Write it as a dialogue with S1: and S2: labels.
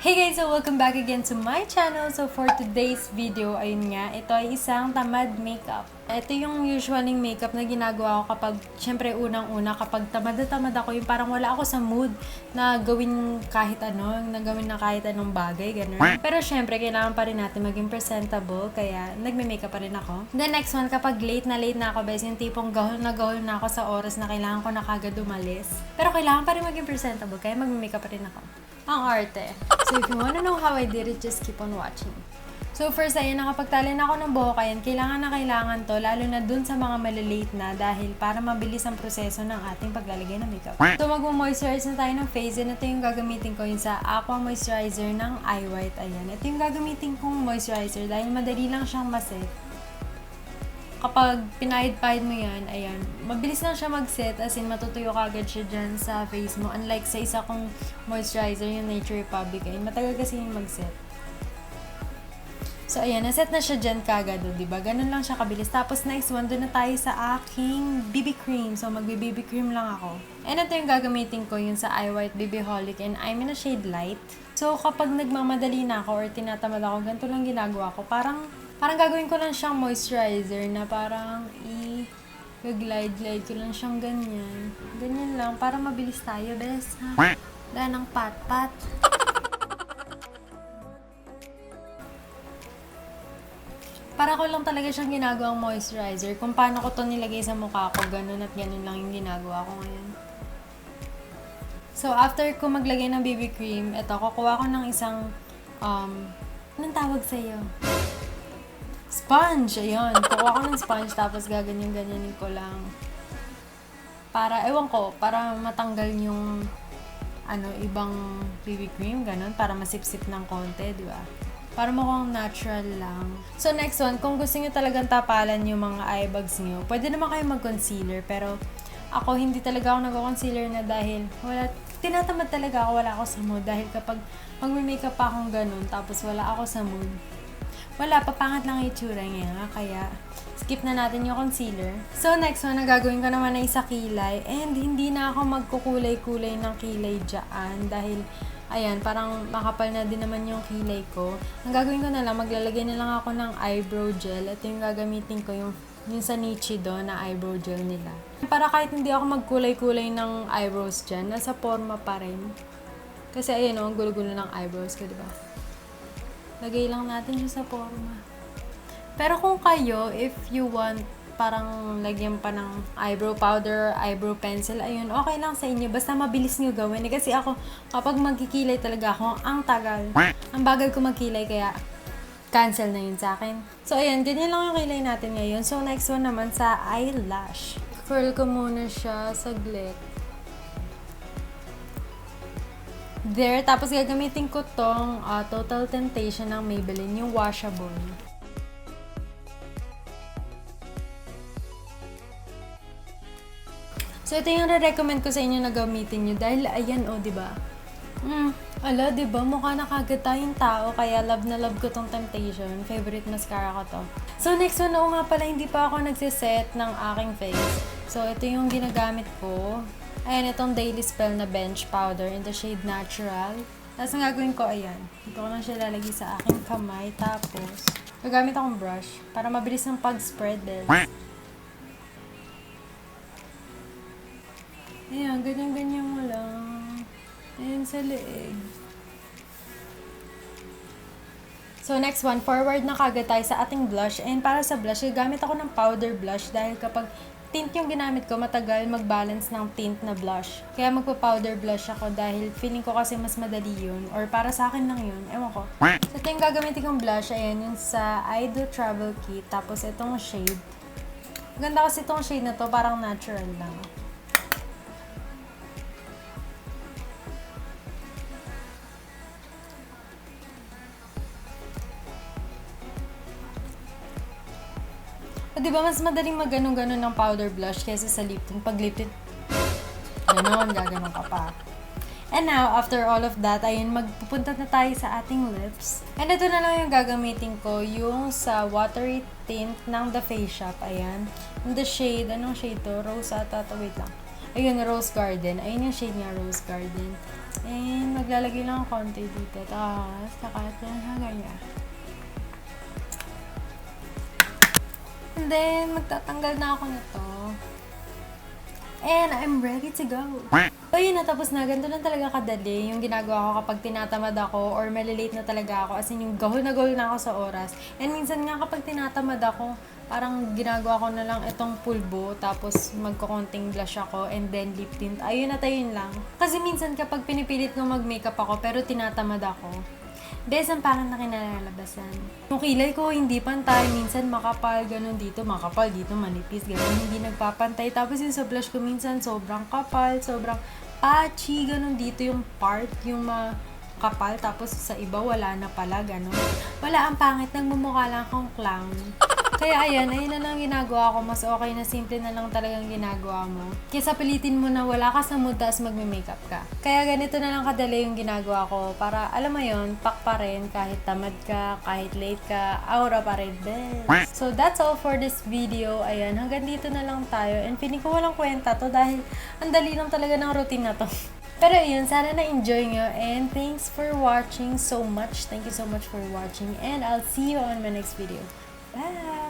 S1: Hey guys! So welcome back again to my channel. So for today's video, ayun nga, ito ay isang tamad makeup. Ito yung usually makeup na ginagawa ko kapag, syempre unang-una, kapag tamad na tamad ako, yung parang wala ako sa mood na gawin kahit ano, na gawin na kahit anong bagay, gano'n. Pero syempre, kailangan pa rin natin maging presentable, kaya nagme-makeup pa rin ako. The next one, kapag late na ako, guys, yung tipong gahol na ako sa oras na kailangan ko na kagad umalis. Pero kailangan pa rin maging presentable, kaya magme-makeup pa rin ako. Ang arte. So, if you wanna know how I did it, just keep on watching. So, first, ayun, nakapagtali na ako ng buhok. Ayan, kailangan to, lalo na dun sa mga malilate na dahil para mabilis ang proseso ng ating paglalagay ng makeup. So, mag-moisturize na tayo ng face. And ito yung gagamitin ko, yung sa Aqua Moisturizer ng Eye White. Ayan, ito yung gagamitin kong moisturizer dahil madali lang siyang maset. Kapag pinahid-pahid mo yan, ayan, mabilis lang siya mag-set, as in matutuyo kagad siya dyan sa face mo. Unlike sa isa kong moisturizer, yung Nature Republic, ayun, matagal kasi yung mag-set. So, ayan, naset na siya dyan kagad, diba? Ganun lang siya kabilis. Tapos, next one, doon na tayo sa aking BB cream. So, magbe-BB cream lang ako. And ito yung gagamitin ko, yung sa Eye White BB Holic, and I'm in a shade light. So, kapag nagmamadali na ako or tinatamad ako, ganito lang ginagawa ko. Parang gagawin ko lang siyang moisturizer na parang i-glide ko lang siyang ganyan. Ganyan lang, para mabilis tayo, bes, ha? Dahil ng pat-pat. Para ko lang talaga siyang ginagawang moisturizer. Kung paano ko to nilagay sa mukha ko, ganun at ganun lang yung ginagawa ko ngayon. So, after ko maglagay ng BB cream, eto, kukuha ko ng isang, anong tawag sa'yo? Sponge, ayun. Kukuha ko ng sponge, tapos gaganyan-ganyanin ko lang. Para, ewan ko, para matanggal yung, ibang BB cream, ganun. Para masipsip ng konti, di ba? Para mukhang natural lang. So, next one, kung gusto nyo talagang tapalan yung mga eye bags nyo, pwede naman kayo mag-concealer, pero ako, hindi talaga ako nag-concealer na dahil tinatamad talaga ako, wala ako sa mood. Dahil kapag magme-makeup pa akong ganun, tapos wala ako sa mood, wala, papangat lang itsura niya, kaya skip na natin yung concealer. So, next one, na gagawin ko naman ay sa kilay. And hindi na ako magkukulay-kulay ng kilay dyan dahil, ayan, parang makapal na din naman yung kilay ko. Ang gagawin ko na lang, maglalagay na lang ako ng eyebrow gel. Ito yung gagamitin ko, yung sa Nichido na eyebrow gel nila. Para kahit hindi ako magkulay-kulay ng eyebrows dyan, nasa forma pa rin. Kasi, ayan o, ang gulo-gulo ng eyebrows ko, diba? Lagay lang natin siya sa forma. Pero kung kayo, if you want parang lagyan pa ng eyebrow powder, eyebrow pencil, ayun, okay lang sa inyo. Basta mabilis nyo gawin. Kasi ako, kapag magkikilay talaga ako, ang tagal. Ang bagal ko magkilay, kaya cancel na yun sa akin. So, ayan, ganyan lang yung kilay natin ngayon. So, next one naman sa eyelash. Curl ko muna siya saglit. There, tapos gagamitin ko tong Total Temptation ng Maybelline, yung washable. So, ito yung re-recommend ko sa inyo na gamitin nyo dahil, ayan, diba? Diba? Mukha na kagad tayong tao, kaya love na love ko tong Temptation. Favorite mascara ko to. So, next one, nga pala, hindi pa ako nagsiset ng aking face. So, ito yung ginagamit ko. Ayan, itong Daily Spell na bench powder in the shade Natural. Tapos, ang gagawin ko, ayan. Ito ko lang siya lalagay sa aking kamay. Tapos, gagamit akong brush para mabilis ng pag-spread din. Ayan, ganyan-ganyan mo lang. Ayan, sa leeg. So, next one, forward na kagad tayo sa ating blush. And para sa blush, gagamit ako ng powder blush dahil kapag tint yung ginamit ko, matagal mag-balance ng tint na blush. Kaya magpa-powder blush ako dahil feeling ko kasi mas madali yun. Or para sa akin lang yun. Ewan ko. So, ito yung gagamitin kong blush. Ayan, yun sa Ido Travel Kit. Tapos, itong shade. Ganda kasi itong shade na to. Parang natural lang. Diba, mas madaling mag-ganon-ganon ng powder blush kaysa sa lip tint. Pag lip tint, ganon, gaganon ka pa. And now, after all of that, ayun, magpupunta na tayo sa ating lips. And ito na lang yung gagamitin ko, yung sa watery tint ng The Face Shop. Ayan. In the shade, anong shade to? Rose ata to, wait lang. Ayun, Rose Garden. Ayun yung shade niya, Rose Garden. And maglalagay lang ng konti dito. Tapos, saka ganyan. And then, magtatanggal na ako nito. And I'm ready to go. So yun, natapos na. Ganito lang talaga kadali yung ginagawa ko kapag tinatamad ako or malilate na talaga ako. As in, yung gahol na ako sa oras. And minsan nga kapag tinatamad ako, parang ginagawa ko na lang itong pulbo, tapos magkukonting blush ako, and then lip tint. Ayun at ayun lang. Kasi minsan kapag pinipilit ko mag-makeup ako, pero tinatamad ako, bes, ang pangit na kinalalabasan. Yung kilay ko, hindi pantay. Minsan makapal, ganun dito. Makapal dito, manipis, ganun. Hindi nagpapantay. Tapos yung sa blush ko, minsan sobrang kapal, sobrang patchy, ganun dito yung part, yung makapal. Tapos sa iba, wala na pala, ganun. Wala, ang pangit. Nagmumukha lang akong clown. Kaya ayan, ayun na lang ginagawa ko. Mas okay na simple na lang talagang ginagawa mo. Kaysa pilitin mo na wala ka sa mood tapos magme-makeup ka. Kaya ganito na lang kadali yung ginagawa ko. Para alam mo yun, pak pa rin kahit tamad ka, kahit late ka, aura pa rin, best. So that's all for this video. Ayan, hanggang dito na lang tayo. And feeling ko walang kwenta to dahil ang dali lang talaga ng routine na to. Pero yun, sana na-enjoy nyo. And thanks for watching so much. Thank you so much for watching. And I'll see you on my next video. Bye!